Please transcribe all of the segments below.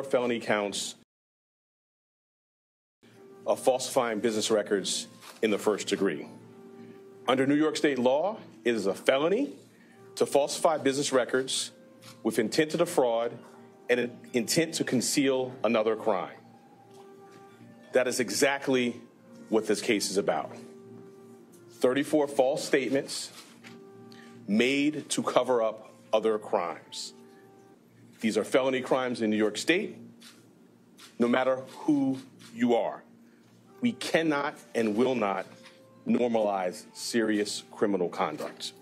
felony counts of falsifying business records in the first degree. Under New York State law, it is a felony to falsify business records with intent to defraud and an intent to conceal another crime. That is exactly what this case is about. 34 false statements made to cover up other crimes. These are felony crimes in New York State, no matter who you are. We cannot and will not normalize serious criminal conduct.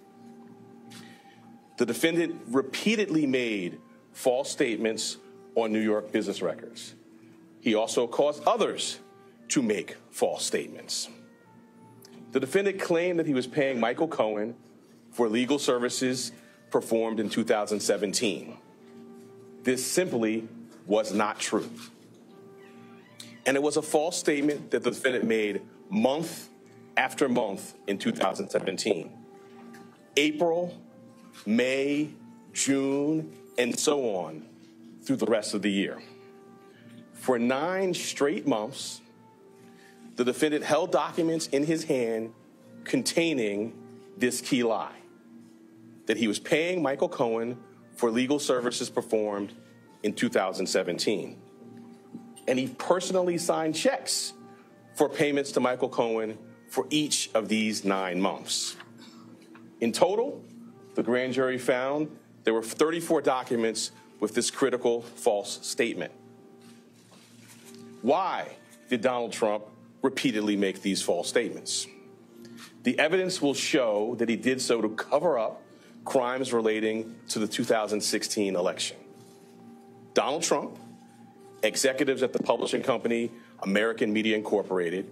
The defendant repeatedly made false statements on New York business records. He also caused others to make false statements. The defendant claimed that he was paying Michael Cohen for legal services performed in 2017. This simply was not true. And it was a false statement that the defendant made month after month in 2017. April, May, June, and so on through the rest of the year. For 9 straight months, the defendant held documents in his hand containing this key lie, that he was paying Michael Cohen for legal services performed in 2017. And he personally signed checks for payments to Michael Cohen for each of these 9 months. In total, the grand jury found there were 34 documents with this critical false statement. Why did Donald Trump repeatedly make these false statements? The evidence will show that he did so to cover up crimes relating to the 2016 election. Donald Trump, executives at the publishing company American Media Incorporated,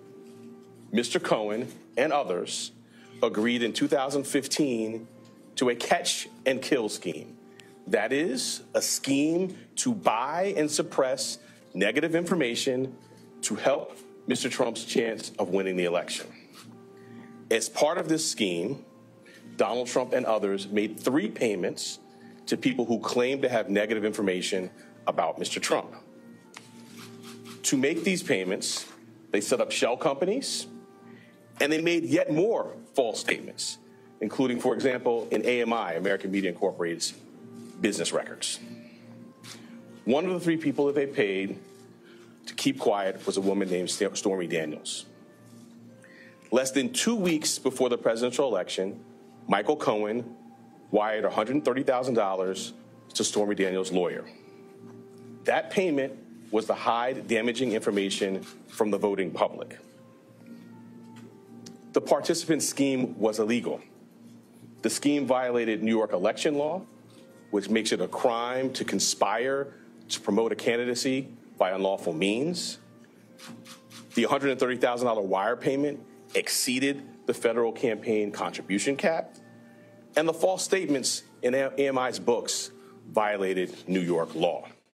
Mr. Cohen, and others agreed in 2015 to a catch and kill scheme. That is, a scheme to buy and suppress negative information to help Mr. Trump's chance of winning the election. As part of this scheme, Donald Trump and others made 3 payments to people who claimed to have negative information about Mr. Trump. To make these payments, they set up shell companies, and they made yet more false statements, including, for example, in AMI, American Media Incorporated's business records. One of the 3 people that they paid to keep quiet was a woman named Stormy Daniels. Less than 2 weeks before the presidential election, Michael Cohen wired $130,000 to Stormy Daniels' lawyer. That payment was to hide damaging information from the voting public. The participant scheme was illegal. The scheme violated New York election law, which makes it a crime to conspire to promote a candidacy by unlawful means. The $130,000 wire payment exceeded the federal campaign contribution cap, and the false statements in AMI's books violated New York law.